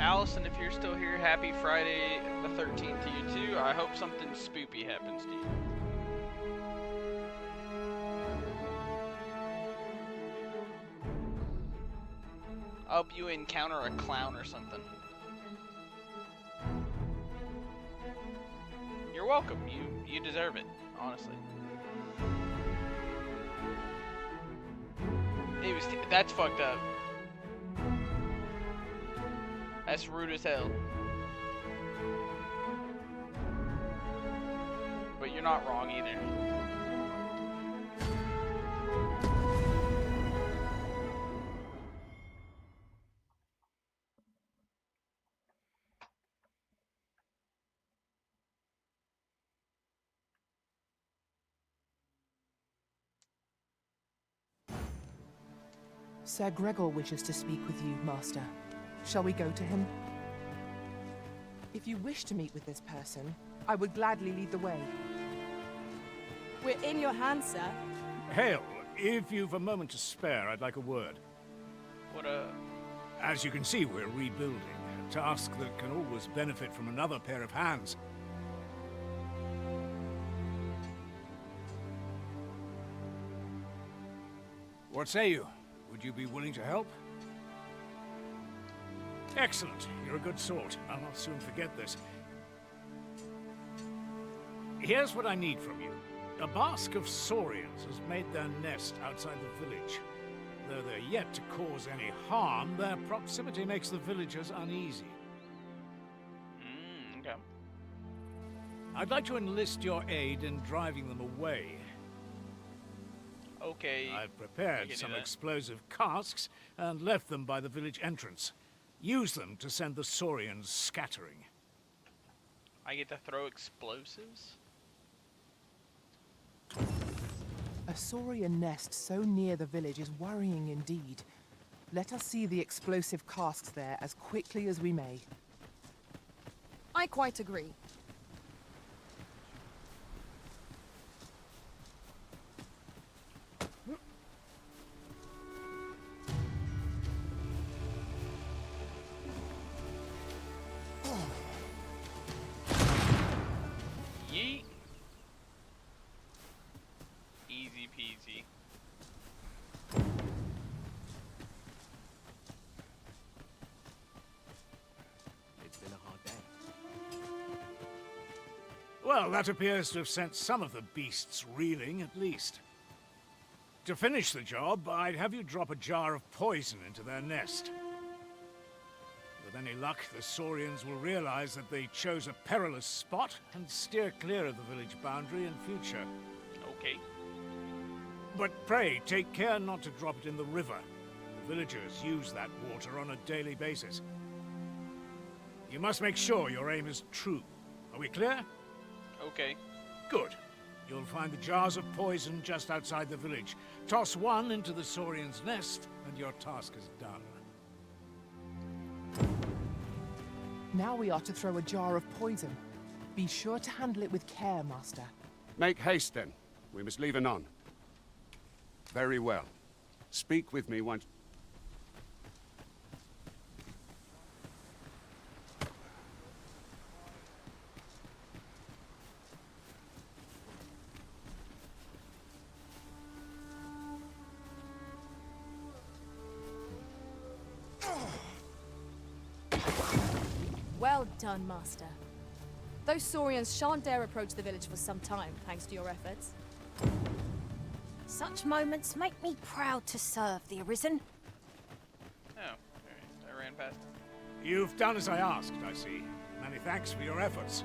Allison, if you're still here, happy Friday the 13th to you too. I hope something spoopy happens to you. I hope you encounter a clown or something. You're welcome. You deserve it, honestly. That's fucked up. That's rude as hell. But you're not wrong either. Sir Gregor wishes to speak with you, Master. Shall we go to him? If you wish to meet with this person, I would gladly lead the way. We're in your hands, sir. Hail, if you've a moment to spare, I'd like a word. As you can see, we're rebuilding. A task that can always benefit from another pair of hands. What say you? Would you be willing to help? Excellent. You're a good sort. I'll not soon forget this. Here's what I need from you. A bask of saurians has made their nest outside the village. Though they're yet to cause any harm, their proximity makes the villagers uneasy. Okay. I'd like to enlist your aid in driving them away. Okay. I've prepared some explosive casks and left them by the village entrance. Use them to send the saurians scattering. I get to throw explosives? A saurian nest so near the village is worrying indeed. Let us see the explosive casks there as quickly as we may. I quite agree. Yeet. Easy peasy. It's been a hard day. Well, that appears to have sent some of the beasts reeling, at least. To finish the job, I'd have you drop a jar of poison into their nest. With any luck, the saurians will realize that they chose a perilous spot and steer clear of the village boundary in future. Okay. But pray, take care not to drop it in the river. The villagers use that water on a daily basis. You must make sure your aim is true. Are we clear? Okay. Good. You'll find the jars of poison just outside the village. Toss one into the saurian's nest, and your task is done. Now we are to throw a jar of poison. Be sure to handle it with care, Master. Make haste, then. We must leave anon. Very well. Speak with me once... Well done, Master. Those saurians shan't dare approach the village for some time, thanks to your efforts. Such moments make me proud to serve the Arisen. Oh, alright. I ran past him. You've done as I asked, I see. Many thanks for your efforts.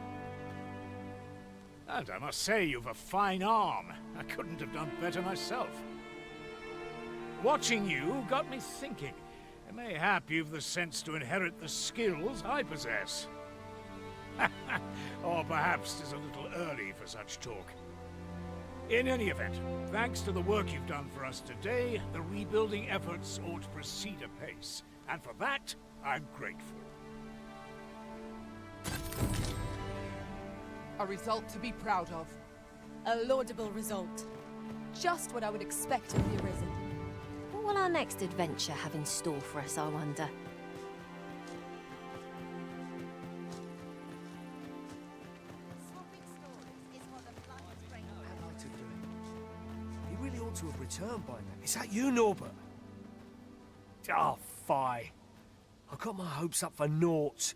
And I must say, you've a fine arm. I couldn't have done better myself. Watching you got me thinking. Mayhap you've the sense to inherit the skills I possess. Or perhaps 'tis a little early for such talk. In any event, thanks to the work you've done for us today, the rebuilding efforts ought to proceed apace. And for that, I'm grateful. A result to be proud of. A laudable result. Just what I would expect of the Arisen. What will our next adventure have in store for us, I wonder? ought to have returned by now. Is that you, Norbert? Oh, fie. I got my hopes up for naught.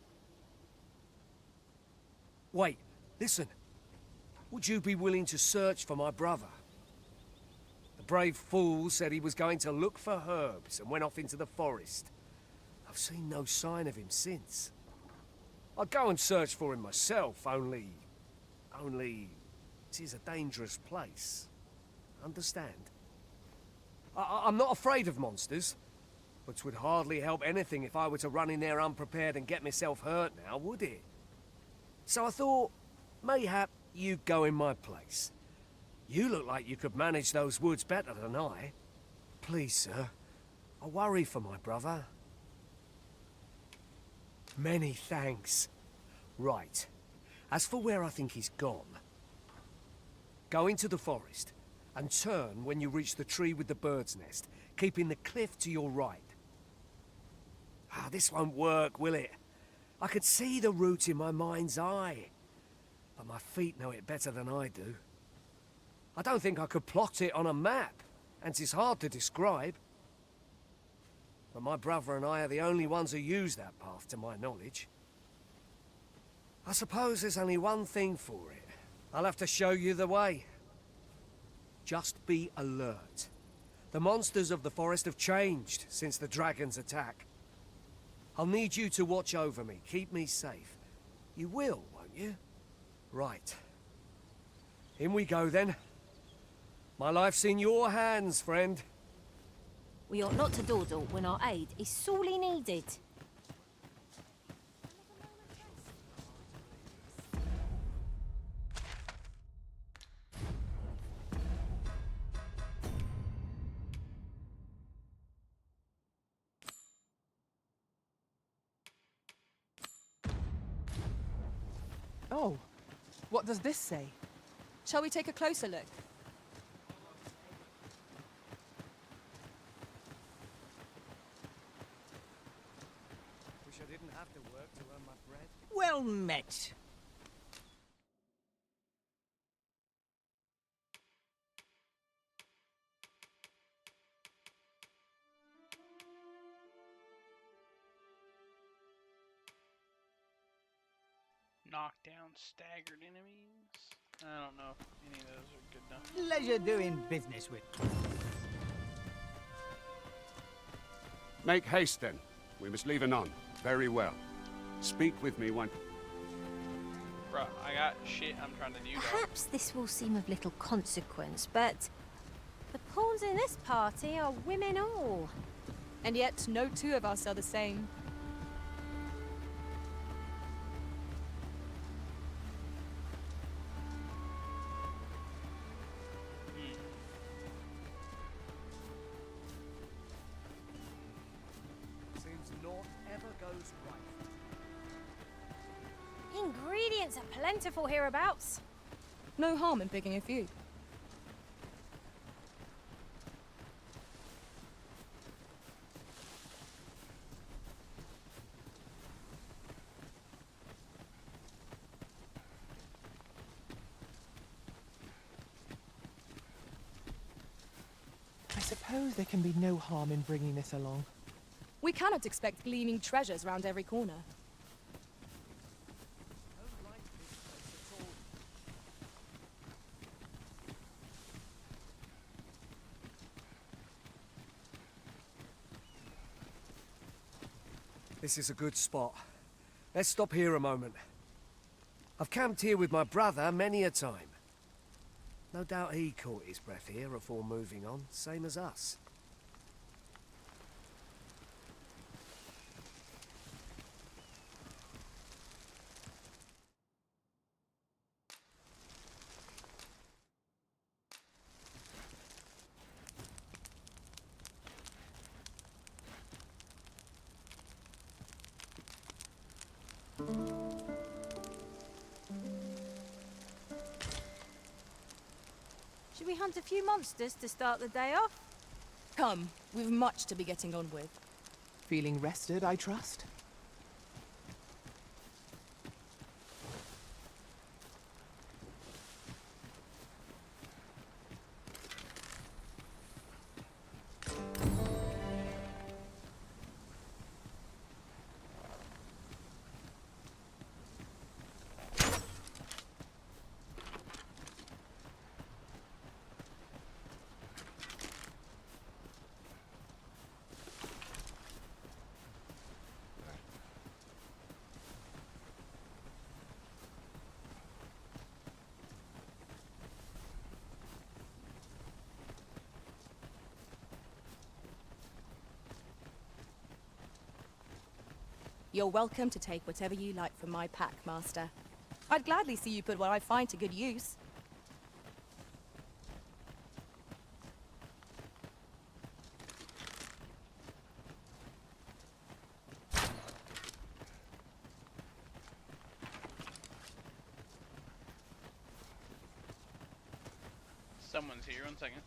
Wait, listen. Would you be willing to search for my brother? The brave fool said he was going to look for herbs and went off into the forest. I've seen no sign of him since. I'd go and search for him myself, only... it is a dangerous place. Understand? I'm not afraid of monsters, but 'twould hardly help anything if I were to run in there unprepared and get myself hurt now, would it? So I thought, mayhap you'd go in my place. You look like you could manage those woods better than I. Please, sir, I worry for my brother. Many thanks. Right. As for where I think he's gone, go into the forest and turn when you reach the tree with the bird's nest, keeping the cliff to your right. Ah, this won't work, will it? I could see the route in my mind's eye, but my feet know it better than I do. I don't think I could plot it on a map, and it's hard to describe. But my brother and I are the only ones who use that path, to my knowledge. I suppose there's only one thing for it. I'll have to show you the way. Just be alert. The monsters of the forest have changed since the dragon's attack. I'll need you to watch over me, keep me safe. You will, won't you? Right. In we go then. My life's in your hands, friend. We ought not to dawdle when our aid is sorely needed. Oh, what does this say? Shall we take a closer look? Wish I didn't have to work to earn my bread. Well met. Knock down staggered enemies. I don't know if any of those are good enough. Pleasure doing business with. Make haste, then. We must leave anon. Very well. Speak with me one... Bruh, I got shit I'm trying to do, dog. Perhaps this will seem of little consequence, but the pawns in this party are women all. And yet, no two of us are the same. Seems naught ever goes right. Ingredients are plentiful hereabouts. No harm in picking a few. I suppose there can be no harm in bringing this along. We cannot expect gleaming treasures round every corner. This is a good spot. Let's stop here a moment. I've camped here with my brother many a time. No doubt he caught his breath here before moving on, same as us. Should we hunt a few monsters to start the day off? Come, we've much to be getting on with. Feeling rested, I trust? You're welcome to take whatever you like from my pack, Master. I'd gladly see you put what I find to good use. Someone's here, 1 second.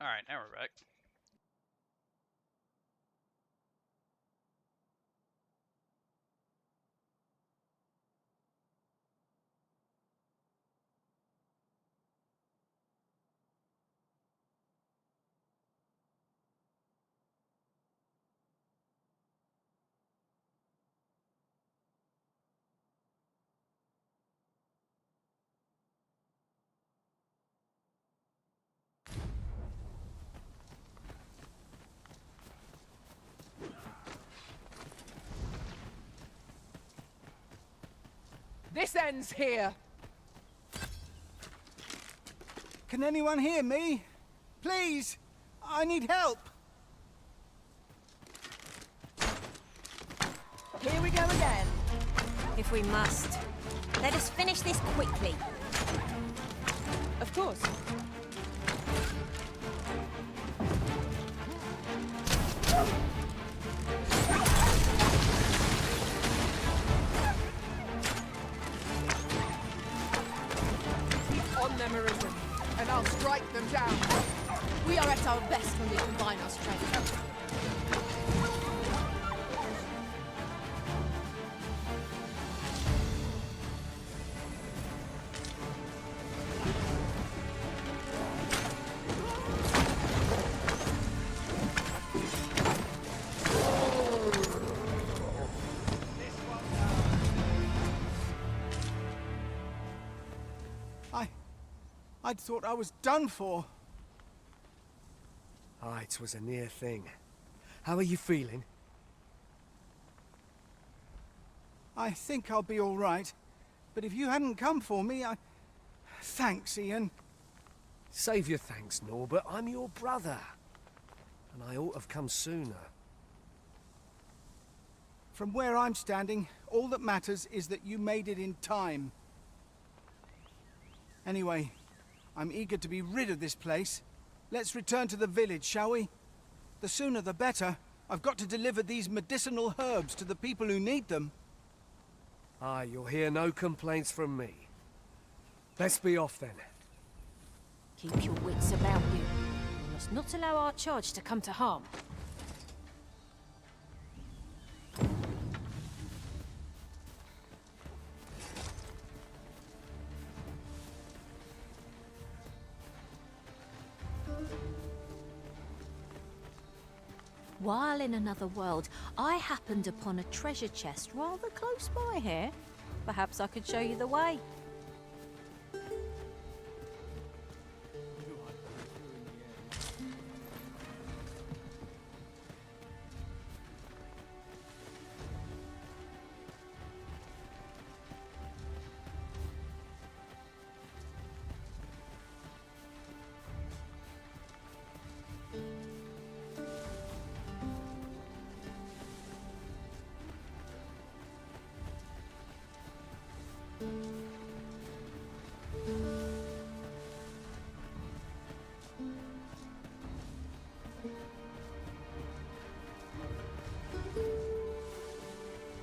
Alright, now we're back. This ends here. Can anyone hear me? Please, I need help. Here we go again. if we must. Let us finish this quickly. Of course. On them arisen, and I'll strike them down. We are at our best when we combine our strength. I'd thought I was done for. Ah, it was a near thing. How are you feeling? I think I'll be all right. But if you hadn't come for me, Thanks, Ian. Save your thanks, Norbert. I'm your brother. And I ought to have come sooner. From where I'm standing, all that matters is that you made it in time. Anyway, I'm eager to be rid of this place. Let's return to the village, shall we? The sooner the better. I've got to deliver these medicinal herbs to the people who need them. Aye, you'll hear no complaints from me. Let's be off then. Keep your wits about you. We must not allow our charge to come to harm. While in another world, I happened upon a treasure chest rather close by here. Perhaps I could show you the way.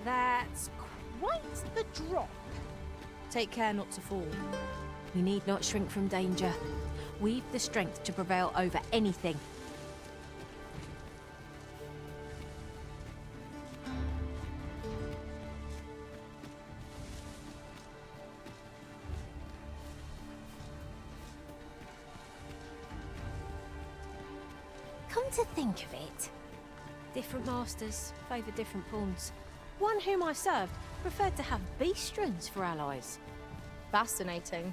That's quite the drop. Take care not to fall. We need not shrink from danger. We've the strength to prevail over anything. Come to think of it, different masters favour different pawns. One whom I served preferred to have beastrons for allies. Fascinating.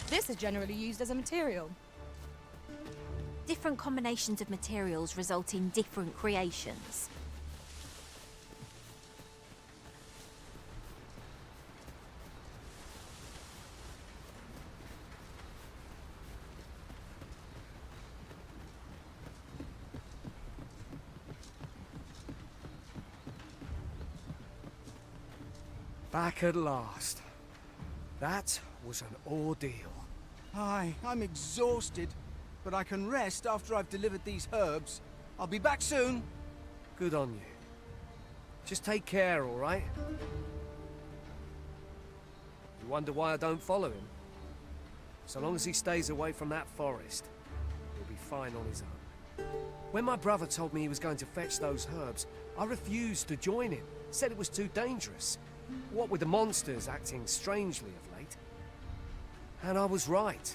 This is generally used as a material. Different combinations of materials result in different creations. Back at last. That was an ordeal. Aye, I'm exhausted. But I can rest after I've delivered these herbs. I'll be back soon. Good on you. Just take care, all right? You wonder why I don't follow him? So long as he stays away from that forest, he'll be fine on his own. When my brother told me he was going to fetch those herbs, I refused to join him. Said it was too dangerous. What with the monsters acting strangely of late. And I was right.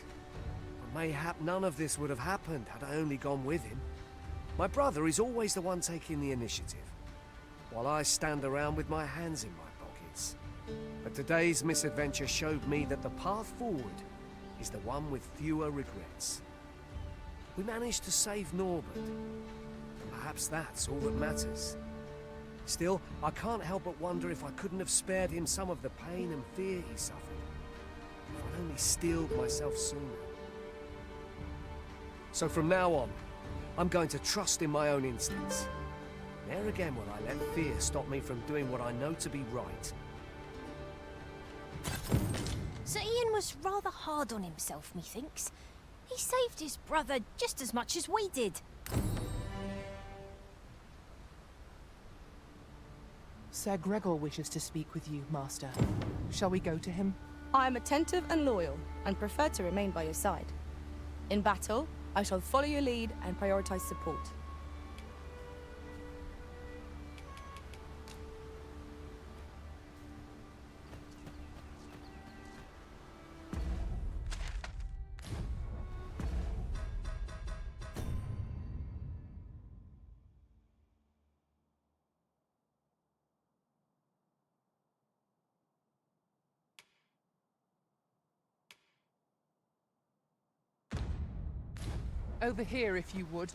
Mayhap none of this would have happened had I only gone with him. My brother is always the one taking the initiative, while I stand around with my hands in my pockets. But today's misadventure showed me that the path forward is the one with fewer regrets. We managed to save Norbert. Perhaps that's all that matters. Still, I can't help but wonder if I couldn't have spared him some of the pain and fear he suffered. If I'd only steeled myself sooner. So from now on, I'm going to trust in my own instincts. Ne'er again will I let fear stop me from doing what I know to be right. Sir Ian was rather hard on himself, methinks. He saved his brother just as much as we did. Sir Gregor wishes to speak with you, Master. Shall we go to him? I am attentive and loyal, and prefer to remain by your side. In battle, I shall follow your lead and prioritize support. Over here, if you would.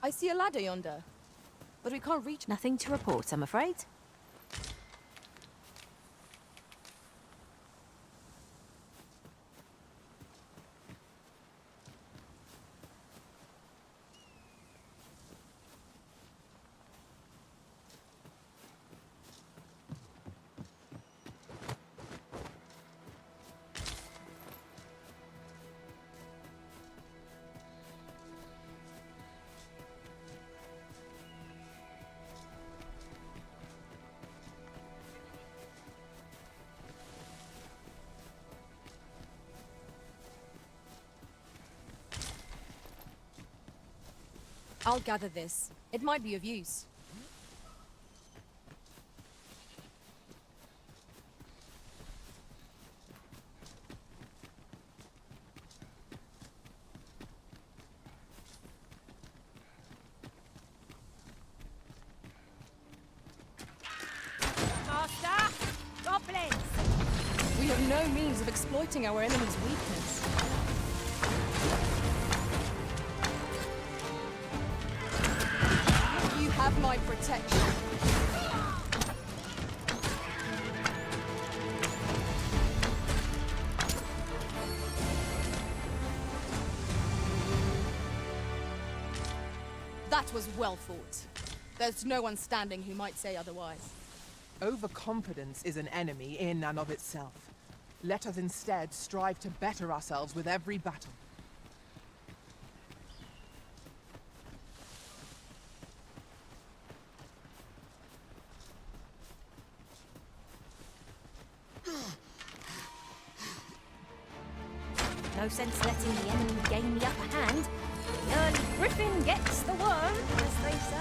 I see a ladder yonder, but we can't reach. Nothing to report, I'm afraid. I'll gather this. It might be of use. Master! Goblins! We have no means of exploiting our enemy's weakness. You have my protection. That was well fought. There's no one standing who might say otherwise. Overconfidence is an enemy in and of itself. Let us instead strive to better ourselves with every battle. No sense letting the enemy gain the upper hand. The early griffin gets the worm, as they say.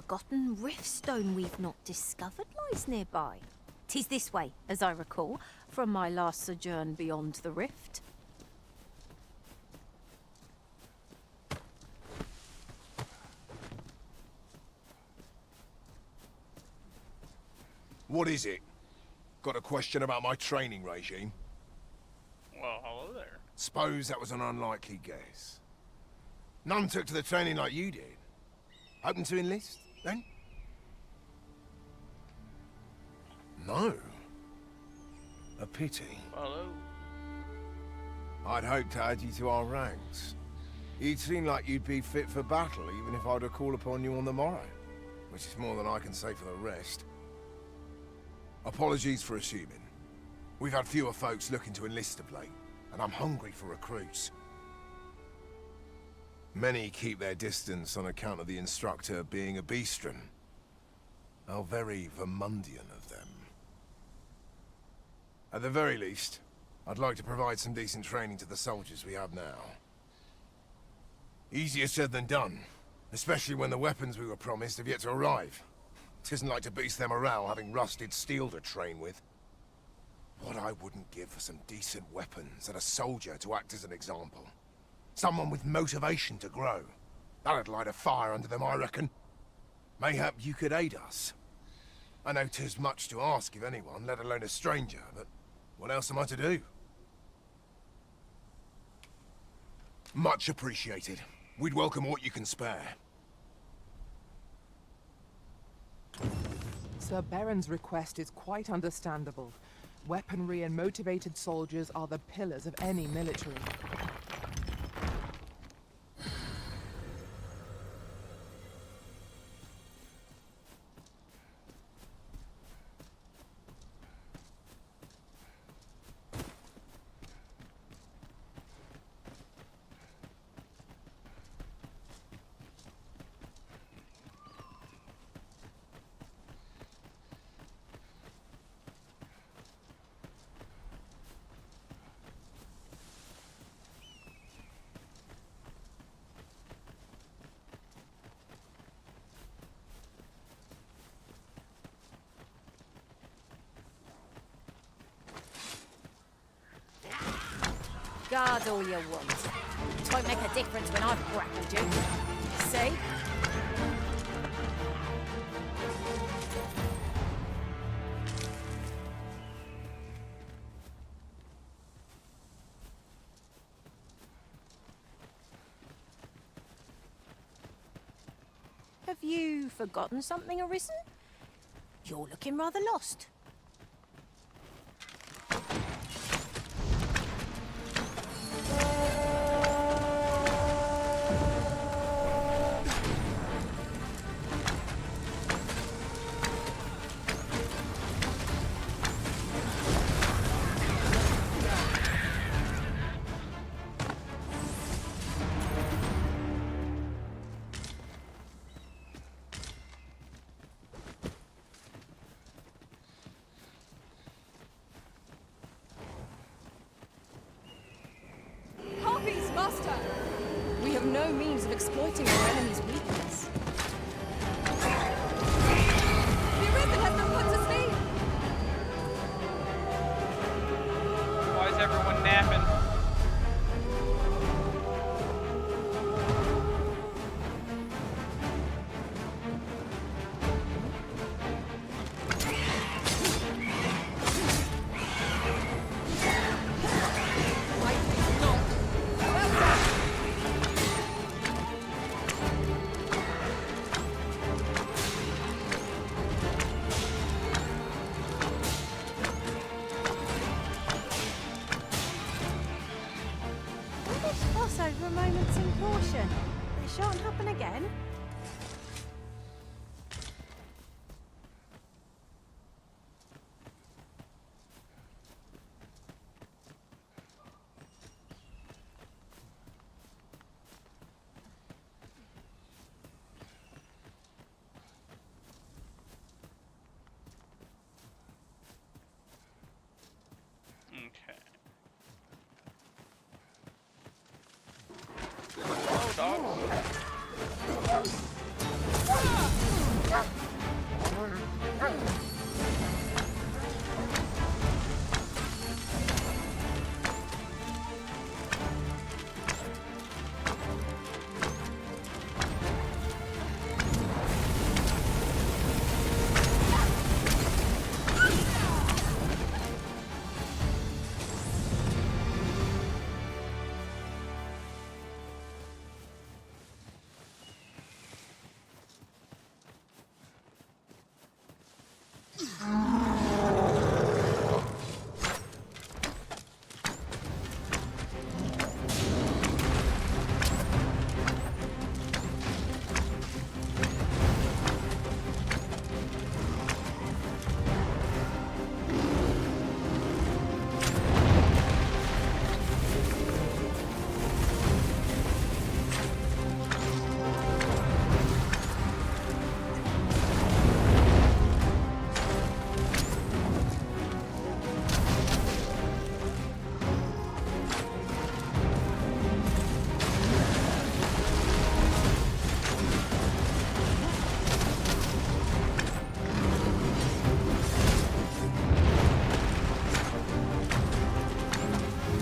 forgotten riftstone we've not discovered lies nearby. 'Tis this way, as I recall, from my last sojourn beyond the rift. What is it? Got a question about my training regime? Well, hello there. Suppose that was an unlikely guess. None took to the training like you did. Hoping to enlist, then? No. A pity. Hello. I'd hoped to add you to our ranks. You'd seem like you'd be fit for battle, even if I were to call upon you on the morrow. Which is more than I can say for the rest. Apologies for assuming. We've had fewer folks looking to enlist of late, and I'm hungry for recruits. Many keep their distance on account of the instructor being a beastren. How very Vermundian of them. At the very least, I'd like to provide some decent training to the soldiers we have now. Easier said than done, especially when the weapons we were promised have yet to arrive. Tisn't like to boost their morale having rusted steel to train with. What I wouldn't give for some decent weapons and a soldier to act as an example. Someone with motivation to grow. That'd light a fire under them, I reckon. Mayhap you could aid us. I know 'tis much to ask of anyone, let alone a stranger, but what else am I to do? Much appreciated. We'd welcome what you can spare. Sir Baron's request is quite understandable. Weaponry and motivated soldiers are the pillars of any military. Guard all you want. It won't make a difference when I've grappled you. See? Have you forgotten something, Arisen? You're looking rather lost. Harpies, Master! We have no means of exploiting our enemy's weakness. The Arisen has been put to sleep! Why is everyone napping? Gloss over a moment's in caution. It shan't happen again. Okay. Hello, dog.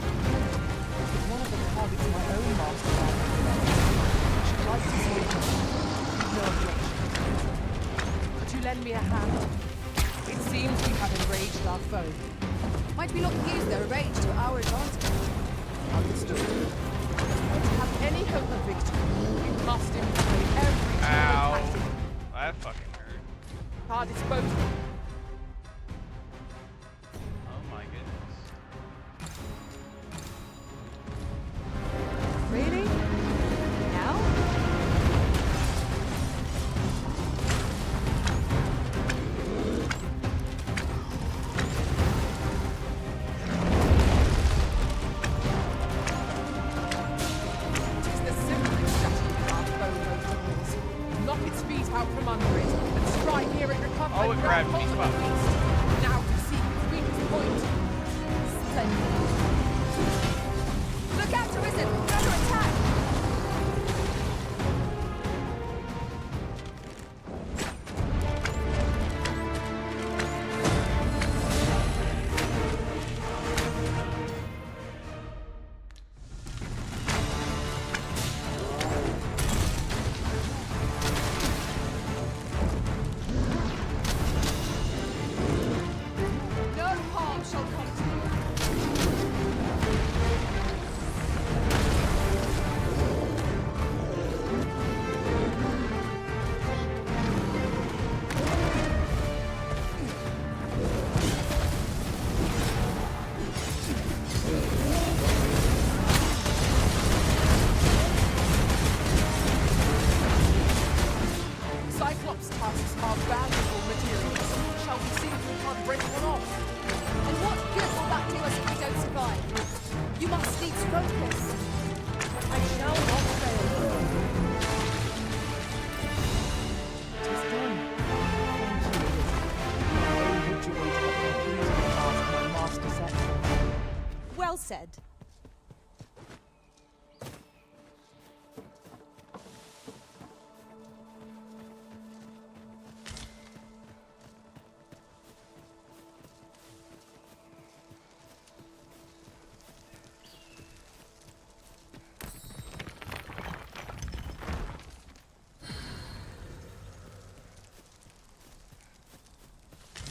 One of the targets my own master had. I should like to see it. No objection. Could you lend me a hand? It seems we have enraged our foe. Might we not use their rage to our advantage? Understood. To have any hope of victory, we must employ every Ow. tactic That fucking hurt. at our disposal. Oh my goodness. Really? Now? It is the simplest strategy for our foe most of all. Knock its feet out from under it and strike here it recover Oh, it and grabbed grab me. hold of the Fuck. beast. Now to seek its weakest point. Splendid. Look out, Arisen! Another attack! No harm shall come to you. Cyclops tusks are valuable materials. Shall we see if we can't break one off? And what good will that do us if we don't survive? You must needs focus. I shall not fail. It is done. Thank you, Elizabeth. I owe victory to the completed task my master set for me. Well said.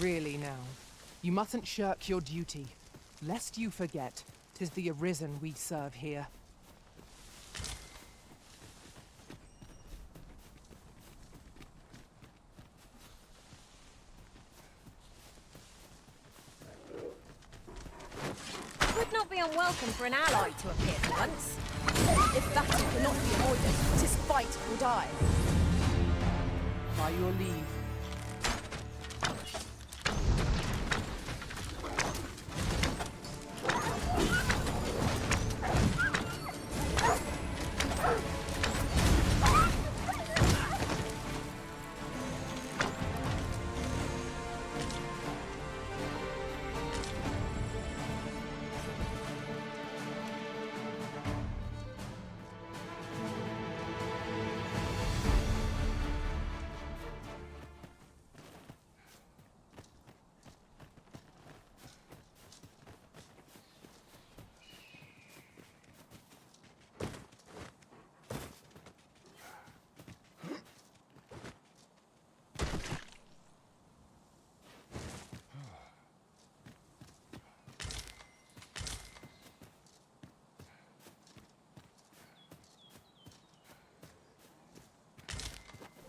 Really now, you mustn't shirk your duty. Lest you forget, 'tis the Arisen we serve here. It would not be unwelcome for an ally to appear for once. If battle cannot be avoided, 'tis fight or die. By your leave.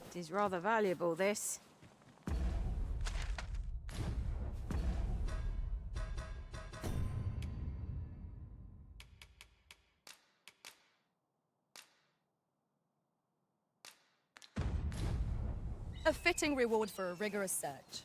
It is rather valuable, this. A fitting reward for a rigorous search.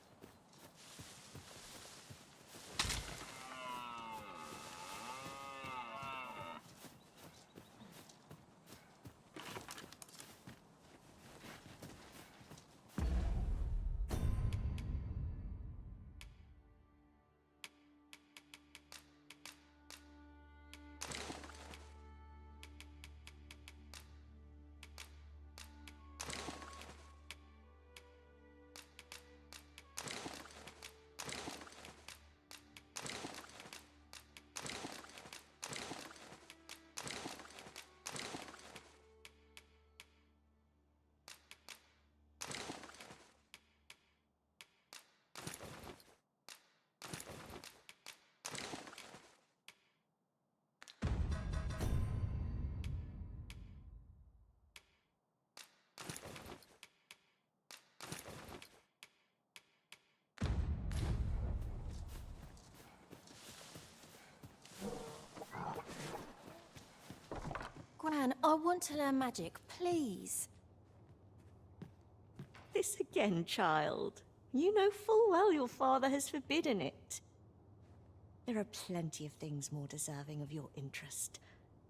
Gran, I want to learn magic, please. This again, child. You know full well your father has forbidden it. There are plenty of things more deserving of your interest.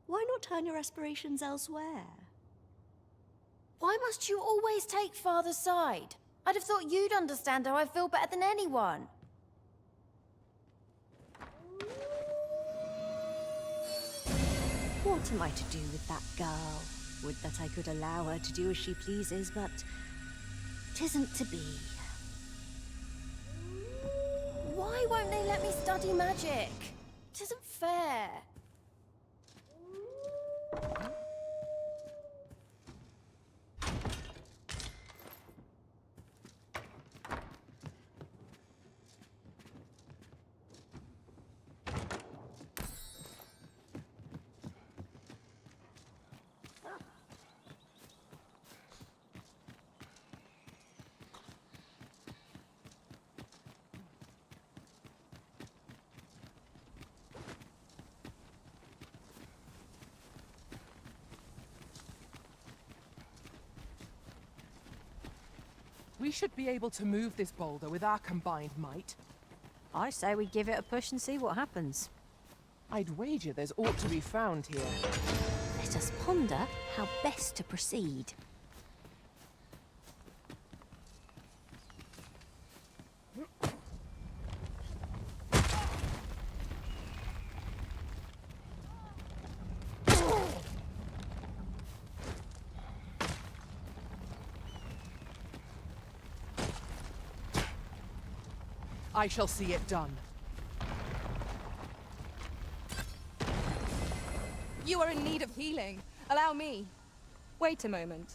Why not turn your aspirations elsewhere? Why must you always take Father's side? I'd have thought you'd understand how I feel better than anyone. What am I to do with that girl? Would that I could allow her to do as she pleases, but 'tisn't to be. Why won't they let me study magic? It isn't fair. We should be able to move this boulder with our combined might. I say we give it a push and see what happens. I'd wager there's aught to be found here. Let us ponder how best to proceed. I shall see it done. You are in need of healing. Allow me. Wait a moment.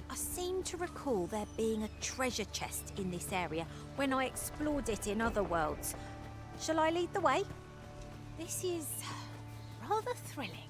I seem to recall there being a treasure chest in this area when I explored it in other worlds. Shall I lead the way? This is rather thrilling.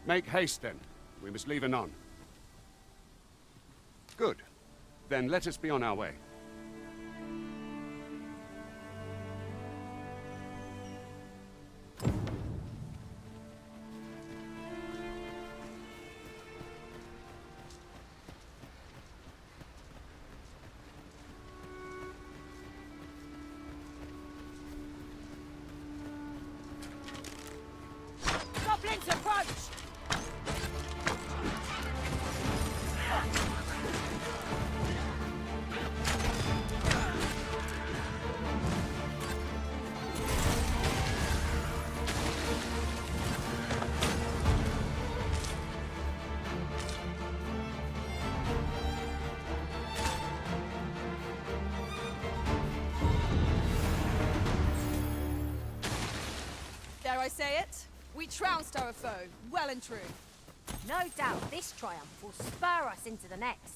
Make haste, then. We must leave anon. Good. Then let us be on our way. Goblins approach! Dare I say it? We trounced our foe, well and true. No doubt this triumph will spur us into the next.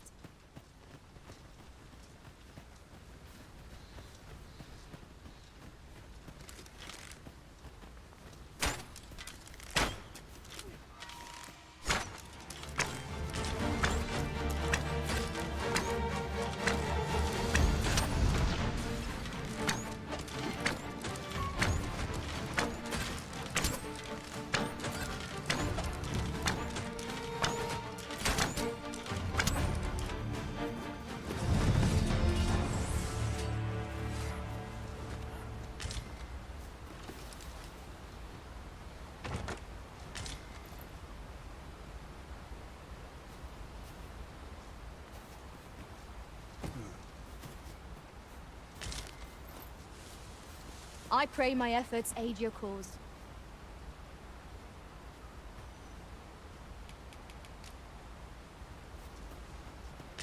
I pray my efforts aid your cause.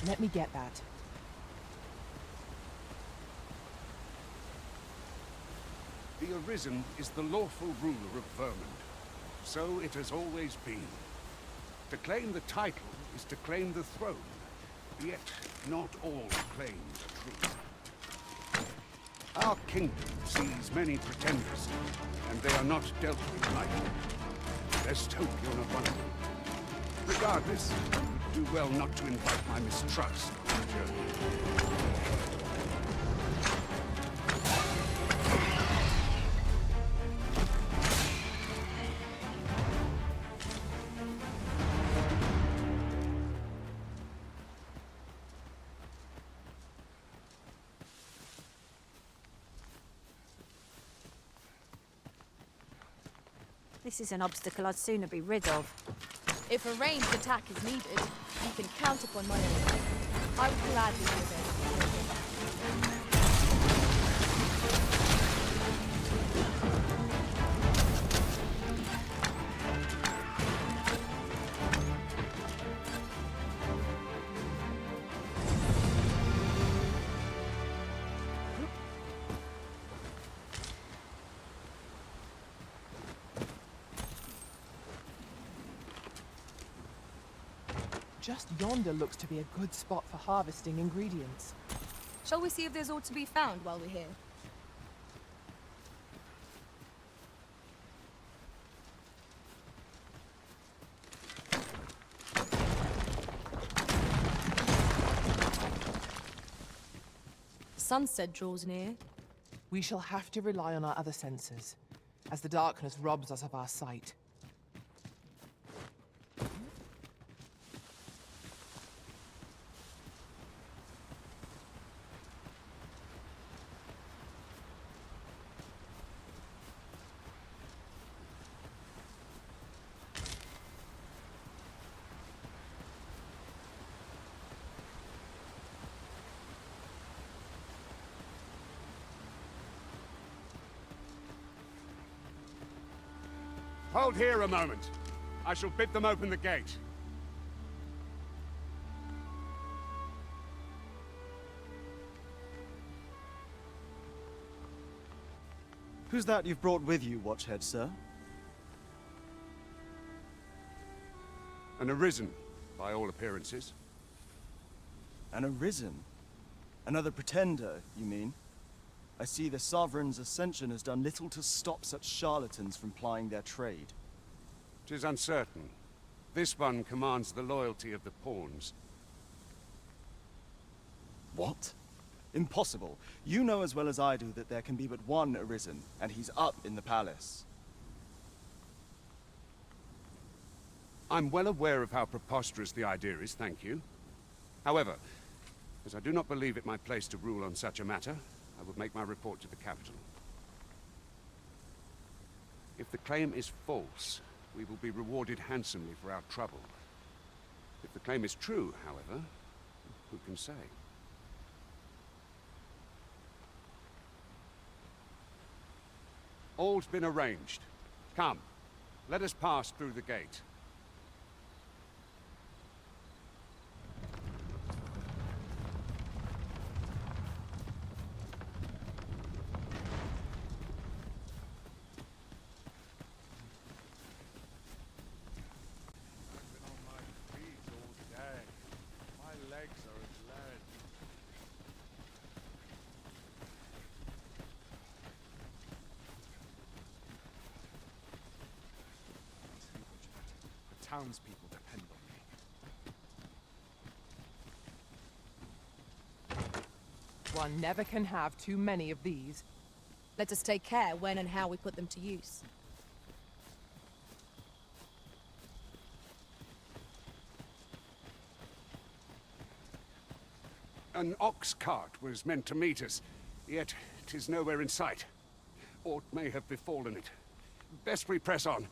Let me get that. The Arisen is the lawful ruler of Vermund. So it has always been. To claim the title is to claim the throne. Yet, not all claims are true. Our kingdom sees many pretenders, and they are not dealt with lightly. Lest hope you're not one of them. Regardless, you do well not to invite my mistrust on the journey. This is an obstacle I'd sooner be rid of. If a ranged attack is needed, you can count upon my aid. I would gladly do this. Just yonder looks to be a good spot for harvesting ingredients. Shall we see if there's aught to be found while we're here? Sunset draws near. We shall have to rely on our other senses, as the darkness robs us of our sight. Hold here a moment. I shall bid them open the gate. Who's that you've brought with you, Watchhead, sir? An Arisen, by all appearances. An Arisen? Another pretender, you mean? I see the Sovereign's ascension has done little to stop such charlatans from plying their trade. 'Tis uncertain, This one commands the loyalty of the pawns. What? Impossible. You know as well as I do that there can be but one Arisen, and he's up in the palace. I'm well aware of how preposterous the idea is, thank you. However, as I do not believe it my place to rule on such a matter, I will make my report to the capital. If the claim is false, we will be rewarded handsomely for our trouble. If the claim is true, however, who can say? All's been arranged. Come, let us pass through the gate. Townspeople depend on me. One never can have too many of these. Let us take care when and how we put them to use. An ox cart was meant to meet us, yet 'tis nowhere in sight. Aught may have befallen it. Best we press on.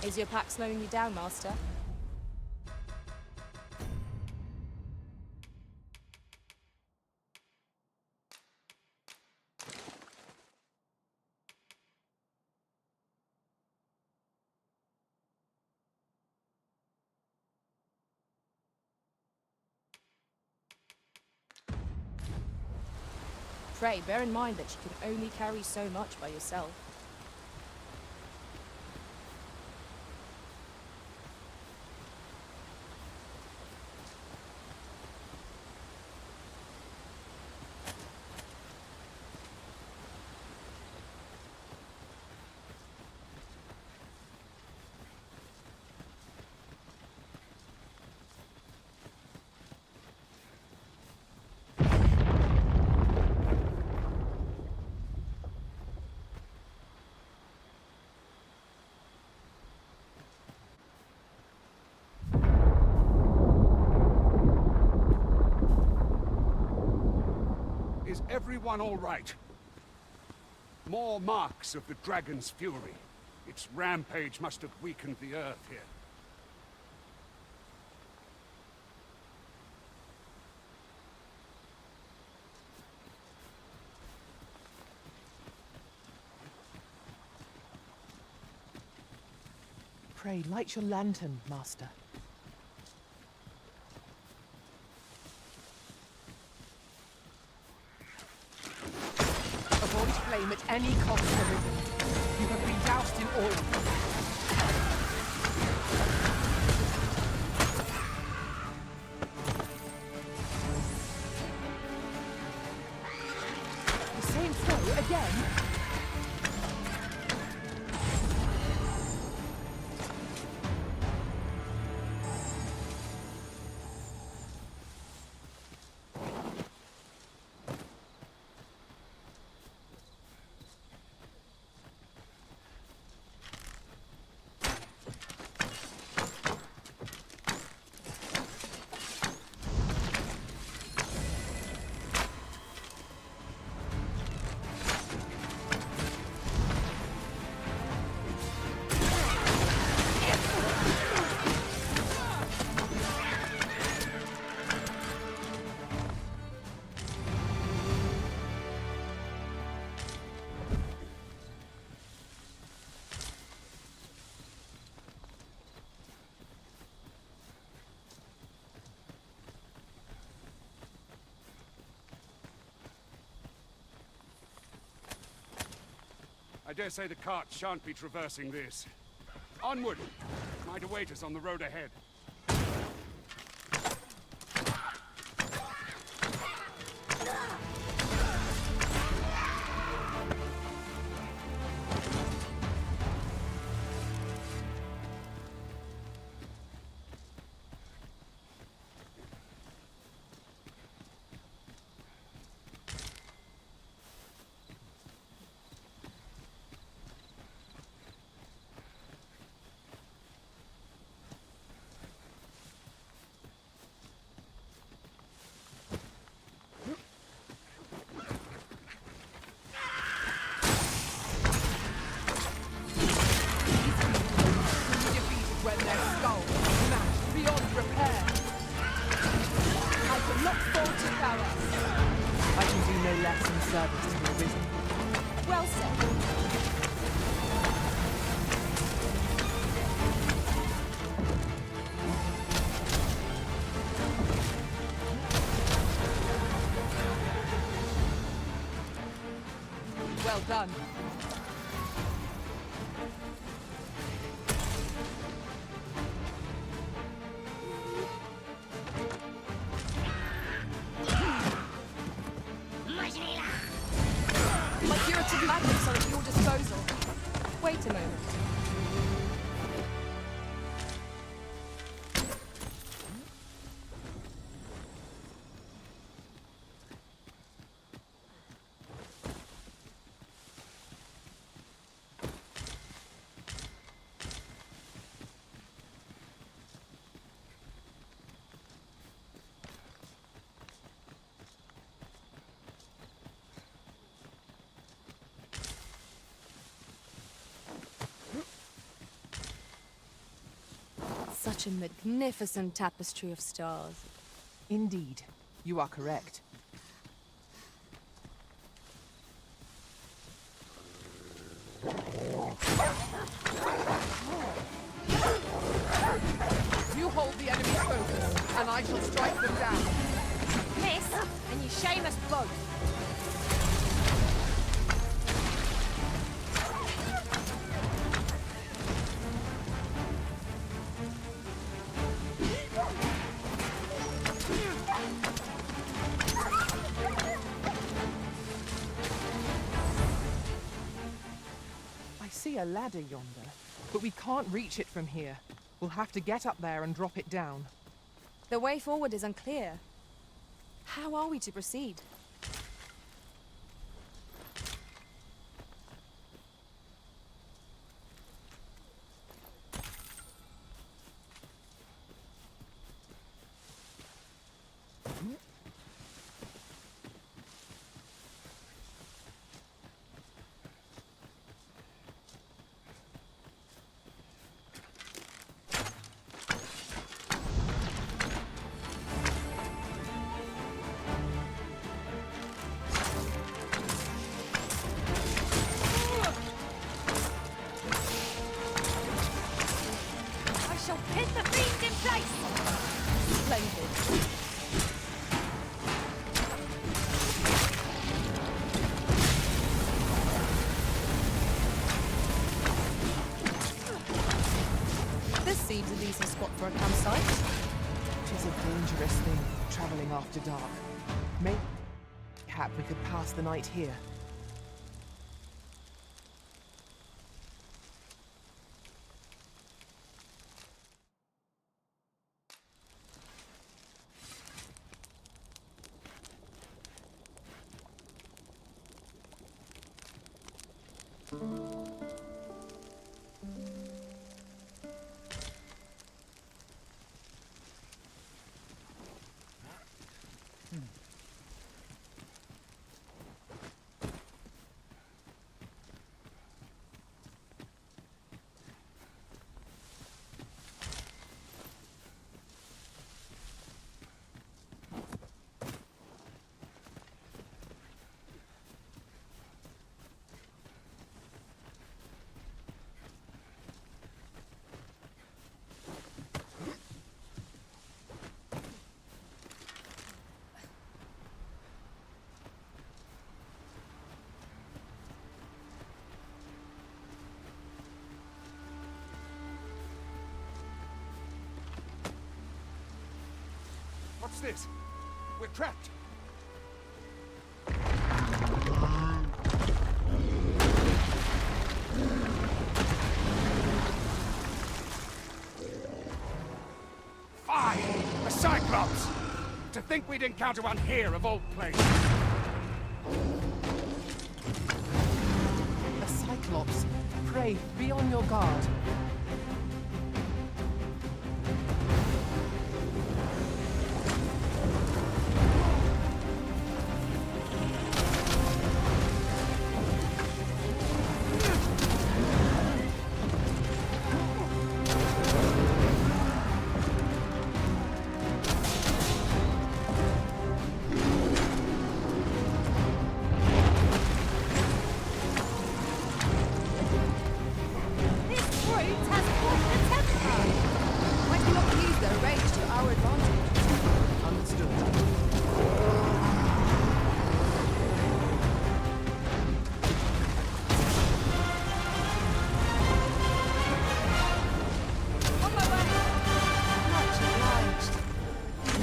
Is your pack slowing you down, Master? Pray, bear in mind that you can only carry so much by yourself. Is everyone all right? More marks of the dragon's fury. Its rampage must have weakened the earth here. Pray, light your lantern, Master. Avoid flame at any cost, Arisen. You have been doused in oil. The same throw again? dare say the carts shan't be traversing this. Onward! Might await us on the road ahead. When their skulls smashed beyond repair. I can look forward to prowess. I can do no less in service to the Arisen. Well said. Well done. My curative magnets are at your disposal. Wait a moment. Such a magnificent tapestry of stars. Indeed, you are correct. You hold the enemy's focus, and I shall strike them down. Miss, and you shame us both. I see a ladder yonder, but we can't reach it from here. We'll have to get up there and drop it down. The way forward is unclear. How are we to proceed? Hit the fiend in place! Splendid. This seems a decent spot for a campsite. It is a dangerous thing, traveling after dark. Mayhap we could pass the night here. What's this? We're trapped. Fine! A Cyclops! To think we'd encounter one here of all places. A Cyclops. Pray, be on your guard.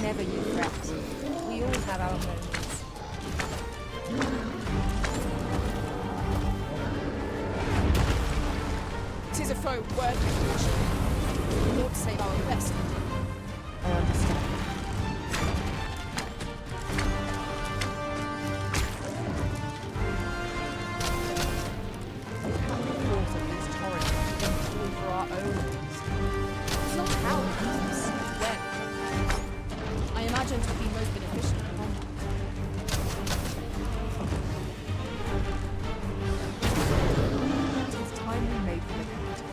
Never you fret. We all have our moments. Tis a foe worth of we ought to save our best. I understand. What can the force of these torrents be employed for our own ends? It's not how it comes, when. I imagine to be most beneficial in combat. It is time we made for the capital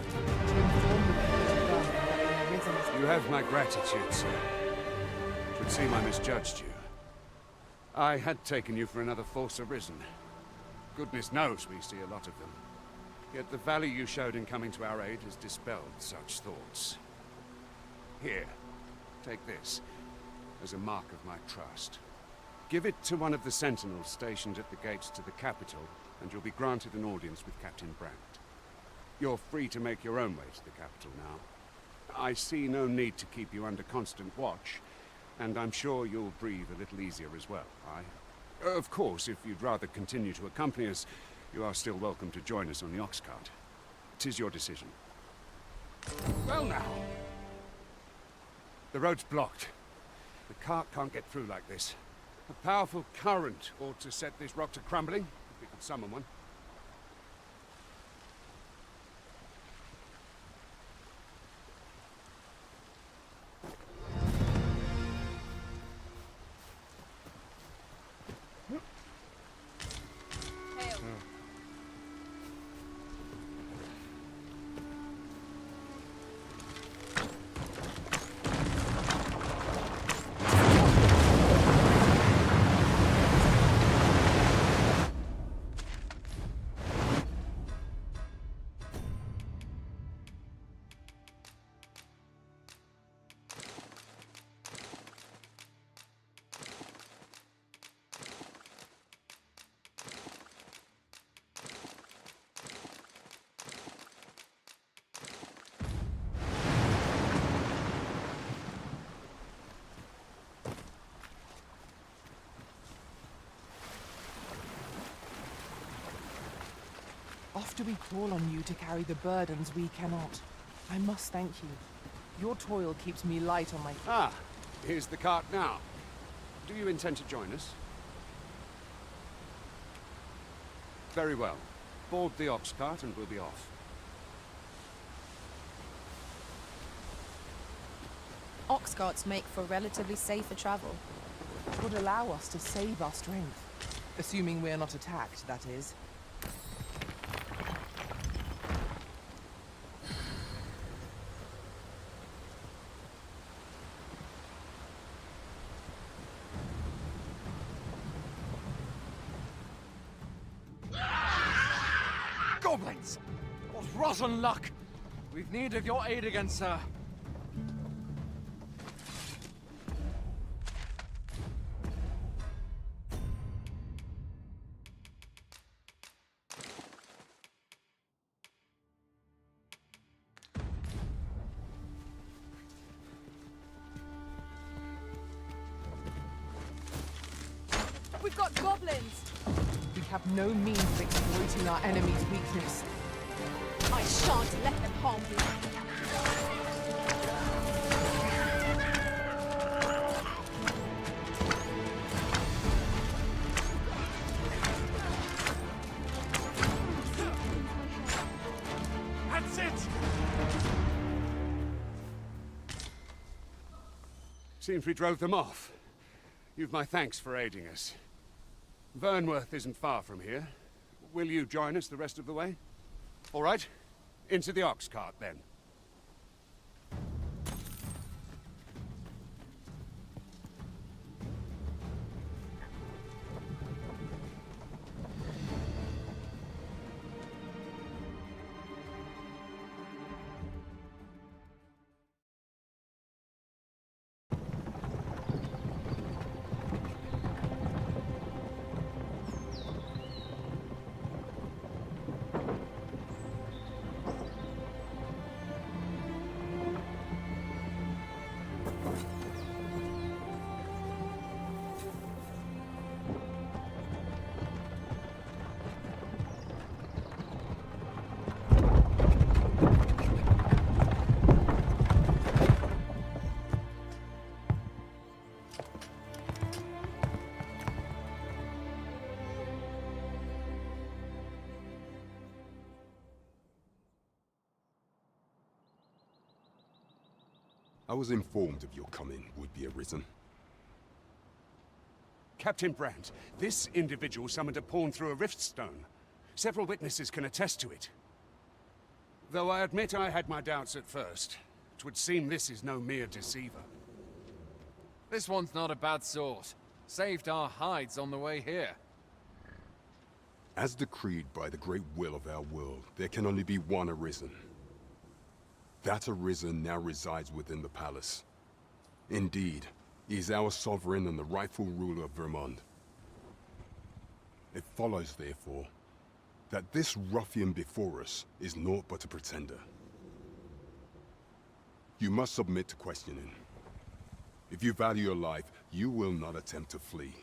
to inform the people of Dogma that they have risen as You have my gratitude, sir. It would seem I misjudged you. I had taken you for another Force Arisen. Goodness knows we see a lot of them. Yet the valor you showed in coming to our aid has dispelled such thoughts. Here, take this, as a mark of my trust. Give it to one of the sentinels stationed at the gates to the capital, and you'll be granted an audience with Captain Brandt. You're free to make your own way to the capital now. I see no need to keep you under constant watch, and I'm sure you'll breathe a little easier as well, aye? Of course, if you'd rather continue to accompany us, you are still welcome to join us on the ox cart. 'Tis your decision. Well now. The road's blocked. The cart can't get through like this. A powerful current ought to set this rock to crumbling, if we could summon one. After we call on you to carry the burdens we cannot, I must thank you. Your toil keeps me light on my feet. Ah, here's the cart now. Do you intend to join us? Very well. Board the ox cart and we'll be off. Ox carts make for relatively safer travel. It would allow us to save our strength. Assuming we're not attacked, that is. Goblins! What rotten luck! We've need of your aid again, sir. We've got goblins! We have no means of exploiting our enemy's weakness. I shan't let them harm you. That's it! Seems we drove them off. You've my thanks for aiding us. Vernworth isn't far from here. Will you join us the rest of the way? All right. Into the ox cart, then. I was informed of your coming would be arisen. Captain Brandt, this individual summoned a pawn through a rift stone. Several witnesses can attest to it. Though I admit I had my doubts at first. It would seem this is no mere deceiver. This one's not a bad sort. Saved our hides on the way here. As decreed by the great will of our world, there can only be one arisen. That arisen now resides within the palace. Indeed, he is our sovereign and the rightful ruler of Vermont. It follows, therefore, that this ruffian before us is naught but a pretender. You must submit to questioning. If you value your life, you will not attempt to flee.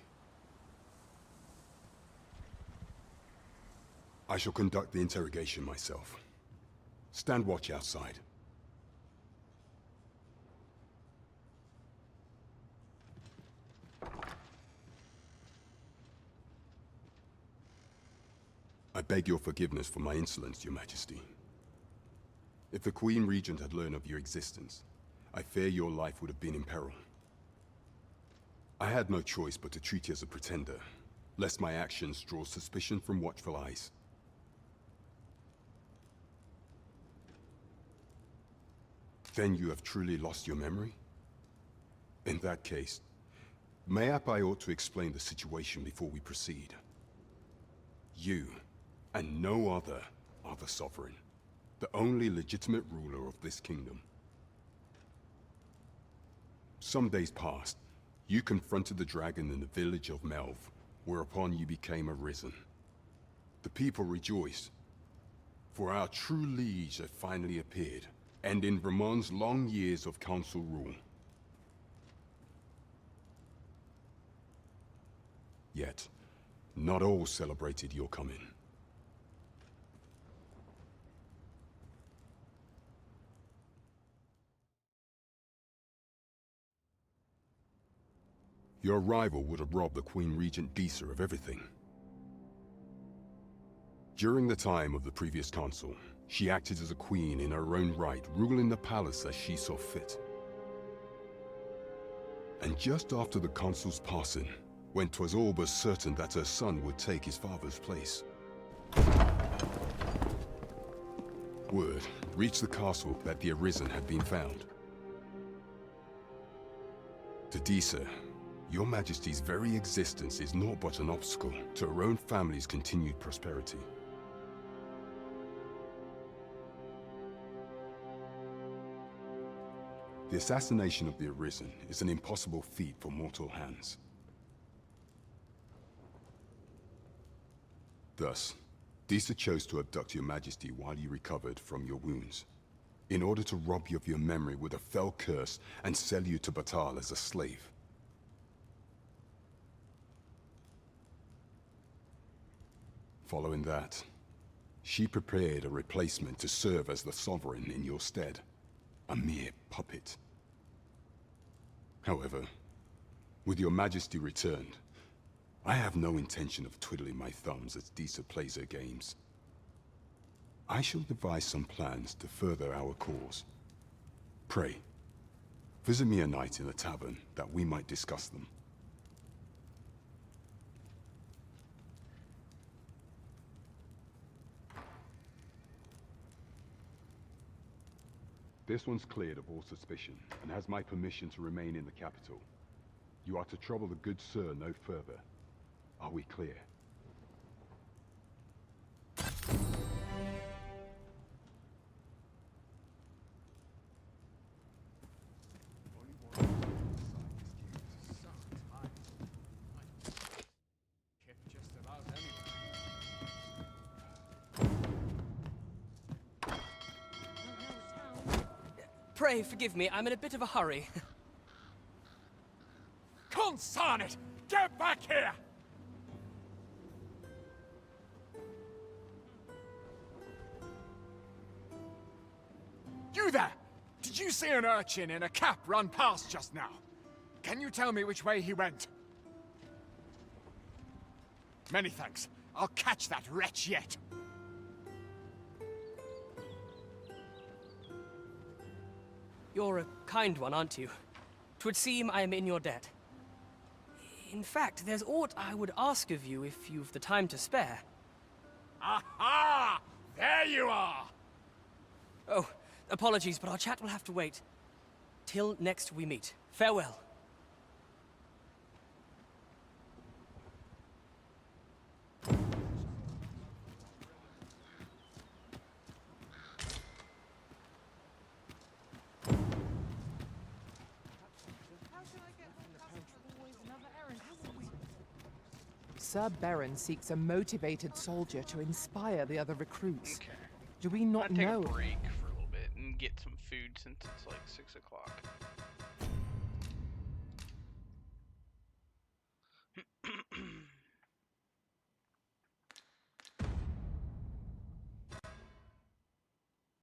I shall conduct the interrogation myself. Stand watch outside. I beg your forgiveness for my insolence, Your Majesty. If the Queen Regent had learned of your existence, I fear your life would have been in peril. I had no choice but to treat you as a pretender, lest my actions draw suspicion from watchful eyes. Then you have truly lost your memory? In that case, mayhap I ought to explain the situation before we proceed. You, and no other, are the sovereign, the only legitimate ruler of this kingdom. Some days past, you confronted the dragon in the village of Melv, whereupon you became arisen. The people rejoiced, for our true liege had finally appeared, ending Vermont's long years of council rule. Yet, not all celebrated your coming. Your arrival would have robbed the Queen Regent Disa of everything. During the time of the previous consul, she acted as a queen in her own right, ruling the palace as she saw fit. And just after the consul's passing, when 'twas all but certain that her son would take his father's place, word reached the castle that the Arisen had been found. To Disa, Your Majesty's very existence is naught but an obstacle to her own family's continued prosperity. The assassination of the Arisen is an impossible feat for mortal hands. Thus, Disa chose to abduct Your Majesty while you recovered from your wounds, in order to rob you of your memory with a fell curse and sell you to Batal as a slave. Following that, she prepared a replacement to serve as the Sovereign in your stead. A mere puppet. However, with your Majesty returned, I have no intention of twiddling my thumbs as Disa plays her games. I shall devise some plans to further our cause. Pray, visit me a night in the tavern that we might discuss them. This one's cleared of all suspicion, and has my permission to remain in the capital. You are to trouble the good sir no further. Are we clear? Pray forgive me, I'm in a bit of a hurry. Consign it! Get back here! You there! Did you see an urchin in a cap run past just now? Can you tell me which way he went? Many thanks. I'll catch that wretch yet. You're a kind one, aren't you? 'Twould seem I am in your debt. In fact, there's aught I would ask of you if you've the time to spare. Aha! There you are! Oh, apologies, but our chat will have to wait. Till next we meet. Farewell. Sir Beren seeks a motivated soldier to inspire the other recruits. Do we not I'll take know? a break for a little bit and get some food since it's like 6 o'clock.